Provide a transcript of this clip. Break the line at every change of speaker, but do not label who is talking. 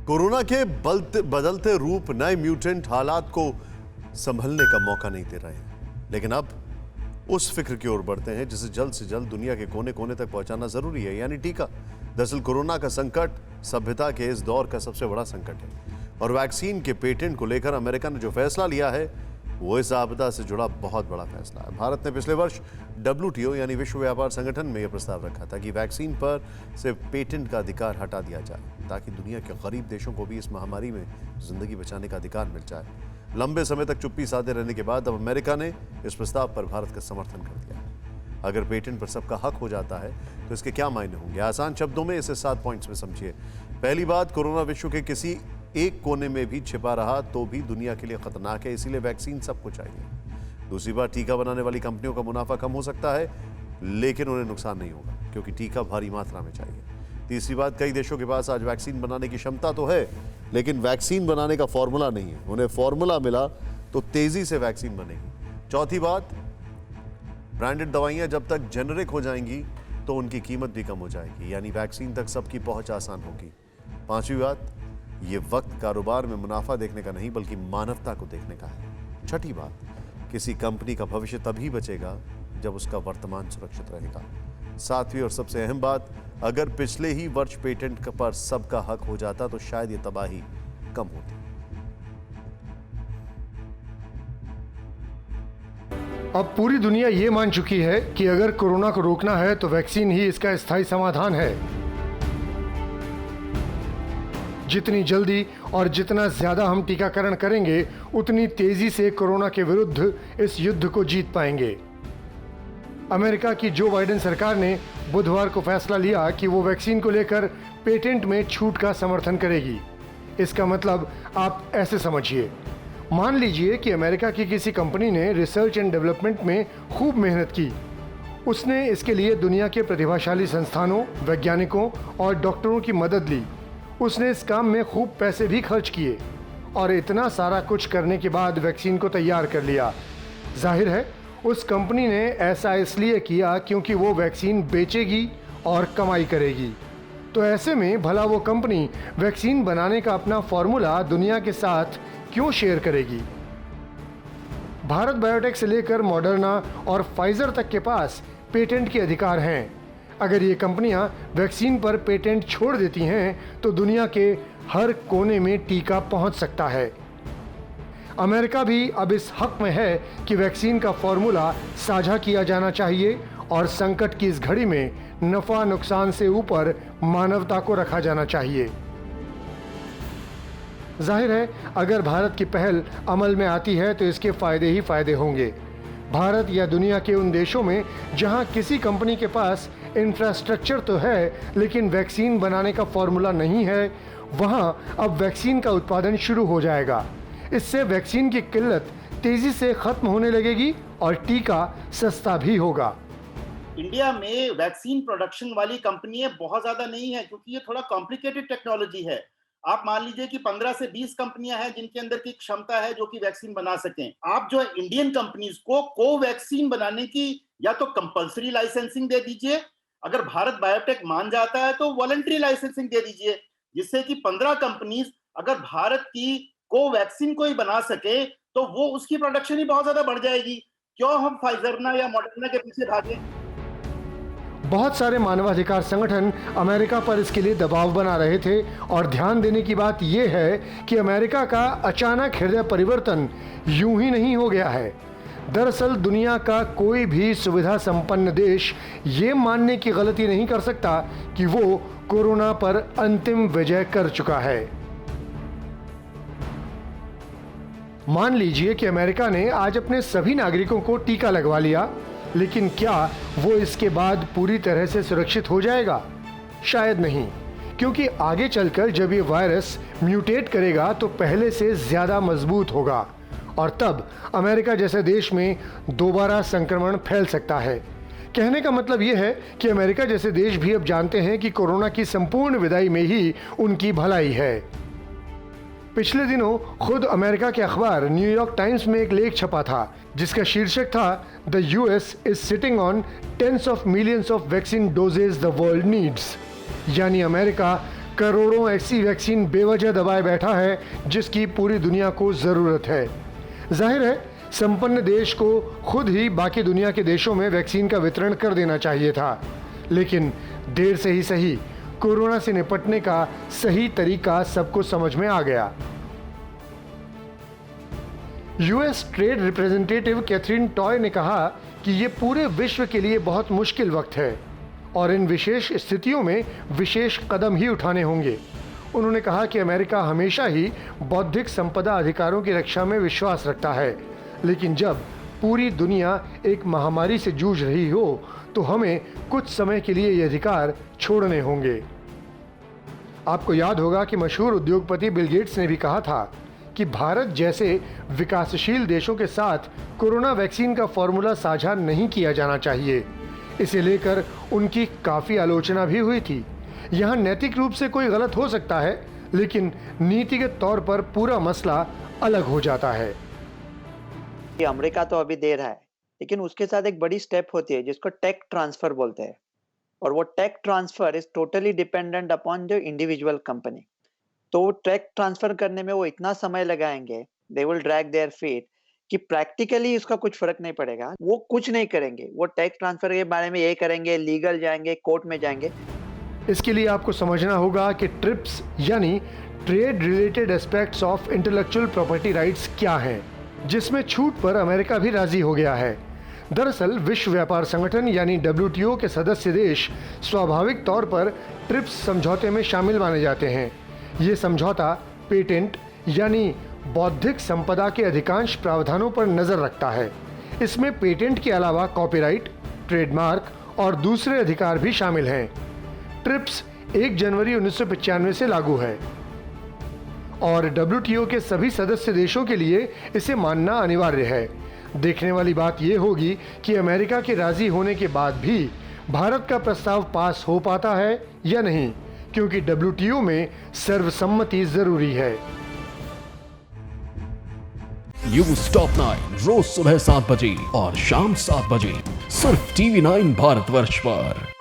Corona के बदलते रूप नए म्यूटेंट हालात को संभलने का मौका नहीं दे रहे हैं, लेकिन अब उस फिक्र की ओर बढ़ते हैं जिसे जल्द से जल्द दुनिया के कोने कोने तक पहुंचाना जरूरी है, यानी टीका। दरअसल कोरोना का संकट सभ्यता के इस दौर का सबसे बड़ा संकट है और वैक्सीन के पेटेंट को लेकर अमेरिका ने जो फैसला लिया है वो इस आपदा से जुड़ा बहुत बड़ा फैसला है। भारत ने पिछले वर्ष WTO यानी विश्व व्यापार संगठन में यह प्रस्ताव रखा था कि वैक्सीन पर से पेटेंट का अधिकार हटा दिया जाए ताकि दुनिया के गरीब देशों को भी इस महामारी में जिंदगी बचाने का अधिकार मिल जाए। लंबे समय तक चुप्पी साधे रहने के बाद अब अमेरिका ने इस प्रस्ताव पर भारत का समर्थन कर दिया है। अगर पेटेंट पर सबका हक हो जाता है तो इसके क्या मायने होंगे? आसान शब्दों में इसे 7 पॉइंट्स में समझिए। पहली बात, कोरोना विश्व के किसी एक कोने में भी छिपा रहा तो भी दुनिया के लिए खतरनाक है, इसीलिए वैक्सीन सबको चाहिए। दूसरी बात, टीका बनाने वाली कंपनियों का मुनाफा कम हो सकता है लेकिन उन्हें नुकसान नहीं होगा क्योंकि टीका भारी मात्रा में चाहिए। तीसरी बात, कई देशों के पास आज वैक्सीन बनाने की क्षमता तो है लेकिन वैक्सीन बनाने का फॉर्मूला नहीं है। उन्हें फॉर्मूला मिला तो तेजी से वैक्सीन बनेगी। चौथी बात, ब्रांडेड दवाइयां जब तक जेनरिक हो जाएंगी तो उनकी कीमत भी कम हो जाएगी, यानी वैक्सीन तक सबकी पहुंच आसान होगी। पांचवी बात, ये वक्त कारोबार में मुनाफा देखने का नहीं बल्कि मानवता को देखने का है। छठी बात, किसी कंपनी का भविष्य तभी बचेगा जब उसका वर्तमान सुरक्षित रहेगा। सातवीं और सबसे अहम बात, अगर पिछले ही वर्ष पेटेंट पर सबका हक हो जाता तो शायद ये तबाही कम होती।
अब पूरी दुनिया ये मान चुकी है कि अगर कोरोना को रोकना है तो वैक्सीन ही इसका स्थायी समाधान है। जितनी जल्दी और जितना ज्यादा हम टीकाकरण करेंगे उतनी तेजी से कोरोना के विरुद्ध इस युद्ध को जीत पाएंगे। अमेरिका की जो बाइडेन सरकार ने बुधवार को फैसला लिया कि वो वैक्सीन को लेकर पेटेंट में छूट का समर्थन करेगी। इसका मतलब आप ऐसे समझिए, मान लीजिए कि अमेरिका की किसी कंपनी ने रिसर्च एंड डेवलपमेंट में खूब मेहनत की। उसने इसके लिए दुनिया के प्रतिभाशाली संस्थानों, वैज्ञानिकों और डॉक्टरों की मदद ली। उसने इस काम में खूब पैसे भी खर्च किए और इतना सारा कुछ करने के बाद वैक्सीन को तैयार कर लिया। जाहिर है उस कंपनी ने ऐसा इसलिए किया क्योंकि वो वैक्सीन बेचेगी और कमाई करेगी। तो ऐसे में भला वो कंपनी वैक्सीन बनाने का अपना फॉर्मूला दुनिया के साथ क्यों शेयर करेगी? भारत बायोटेक से लेकर मॉडर्ना और फाइजर तक के पास पेटेंट के अधिकार हैं। अगर ये कंपनियां वैक्सीन पर पेटेंट छोड़ देती हैं तो दुनिया के हर कोने में टीका पहुंच सकता है। अमेरिका भी अब इस हक में है कि वैक्सीन का फॉर्मूला साझा किया जाना चाहिए और संकट की इस घड़ी में नफा नुकसान से ऊपर मानवता को रखा जाना चाहिए। जाहिर है अगर भारत की पहल अमल में आती है तो इसके फायदे ही फायदे होंगे। भारत या दुनिया के उन देशों में जहां किसी कंपनी के पास इंफ्रास्ट्रक्चर तो है लेकिन वैक्सीन बनाने का फॉर्मूला नहीं है, वहां अब वैक्सीन का उत्पादन शुरू हो जाएगा। इससे वैक्सीन की किल्लत तेजी से खत्म होने लगेगी और टीका सस्ता भी होगा।
इंडिया में वैक्सीन प्रोडक्शन वाली कंपनियां बहुत ज्यादा नहीं है क्योंकि ये थोड़ा कॉम्प्लिकेटेड टेक्नोलॉजी है। आप मान लीजिए कि 15 से 20 कंपनियां हैं जिनके अंदर की क्षमता है जो कि वैक्सीन बना सकें। आप जो है इंडियन कंपनीज को कोवैक्सीन बनाने की या तो कंपलसरी लाइसेंसिंग दे दीजिए, अगर भारत बायोटेक मान जाता है तो वॉलंटरी लाइसेंसिंग दे दीजिए, जिससे कि 15 कंपनीज अगर भारत की कोवैक्सीन को ही बना सके तो वो उसकी प्रोडक्शन ही बहुत ज्यादा बढ़ जाएगी। क्यों हम फाइजरना या मॉडर्ना के पीछे भागे?
बहुत सारे मानवाधिकार संगठन अमेरिका पर इसके लिए दबाव बना रहे थे और ध्यान देने की बात यह है कि अमेरिका का अचानक हृदय परिवर्तन यूं ही नहीं हो गया है। दरअसल दुनिया का कोई भी सुविधा संपन्न देश ये मानने की गलती नहीं कर सकता कि वो कोरोना पर अंतिम विजय कर चुका है। मान लीजिए कि अमेरिका ने आज अपने सभी नागरिकों को टीका लगवा लिया, लेकिन क्या वो इसके बाद पूरी तरह से सुरक्षित हो जाएगा? शायद नहीं, क्योंकि आगे चलकर जब ये वायरस म्यूटेट करेगा तो पहले से ज्यादा मजबूत होगा और तब अमेरिका जैसे देश में दोबारा संक्रमण फैल सकता है। कहने का मतलब ये है कि अमेरिका जैसे देश भी अब जानते हैं कि कोरोना की संपूर्ण विदाई में ही उनकी भलाई है। पिछले दिनों खुद अमेरिका के अखबार न्यूयॉर्क टाइम्स में एक लेख छपा था जिसका शीर्षक था the US is sitting on tens of millions of vaccine doses the world needs, यानी अमेरिका करोड़ों ऐसी वैक्सीन बेवजह दबाए बैठा है जिसकी पूरी दुनिया को जरूरत है। जाहिर है संपन्न देश को खुद ही बाकी दुनिया के देशों में वैक्सीन का वितरण कर देना चाहिए था, लेकिन देर से ही सही कोरोना से निपटने का सही तरीका सबको समझ में आ गया। US trade representative Katherine Tai ने कहा कि ये पूरे विश्व के लिए बहुत मुश्किल वक्त है और इन विशेष स्थितियों में विशेष कदम ही उठाने होंगे। उन्होंने कहा कि अमेरिका हमेशा ही बौद्धिक संपदा अधिकारों की रक्षा में विश्वास रखता है, लेकिन जब पूरी दुनिया एक महामारी से जूझ रही हो तो हमें कुछ समय के लिए ये अधिकार छोड़ने होंगे। आपको याद होगा कि मशहूर उद्योगपति बिल गेट्स ने भी कहा था कि भारत जैसे विकासशील देशों के साथ कोरोना वैक्सीन का फॉर्मूला साझा नहीं किया जाना चाहिए। इसे लेकर उनकी काफ़ी आलोचना भी हुई थी। यहाँ नैतिक रूप से कोई गलत हो सकता है, लेकिन नीतिगत तौर पर पूरा मसला अलग हो जाता है।
अमेरिका तो अभी दे रहा है, लेकिन उसके साथ एक बड़ी स्टेप होती है जिसको टेक ट्रांसफर बोलते हैं, और वो tech transfer is totally dependent upon the individual company. तो वो टेक ट्रांसफर करने में वो इतना समय लगाएंगे, they will drag their feet, कि प्रैक्टिकली उसका कुछ फर्क नहीं पड़ेगा। वो कुछ नहीं करेंगे, वो टेक ट्रांसफर के बारे में ये करेंगे, लीगल जाएंगे, कोर्ट में जाएंगे।
इसके लिए आपको समझना होगा कि ट्रिप्स यानी trade related aspects of intellectual property rights क्या हैं, जिसमें छूट पर अमेरिका भी राजी हो गया है। दरअसल विश्व व्यापार संगठन यानी WTO के सदस्य देश स्वाभाविक तौर पर ट्रिप्स समझौते में शामिल माने जाते हैं। ये समझौता पेटेंट यानी बौद्धिक संपदा के अधिकांश प्रावधानों पर नजर रखता है। इसमें पेटेंट के अलावा कॉपीराइट, ट्रेडमार्क और दूसरे अधिकार भी शामिल हैं। ट्रिप्स 1 जनवरी 1995 से लागू है और WTO के सभी सदस्य देशों के लिए इसे मानना अनिवार्य है। देखने वाली बात यह होगी कि अमेरिका के राजी होने के बाद भी भारत का प्रस्ताव पास हो पाता है या नहीं, क्योंकि WTO में सर्वसम्मति जरूरी है।
न्यूज़ टॉप 9 रोज सुबह 7 बजे और शाम 7 बजे सिर्फ TV9 भारतवर्ष पर।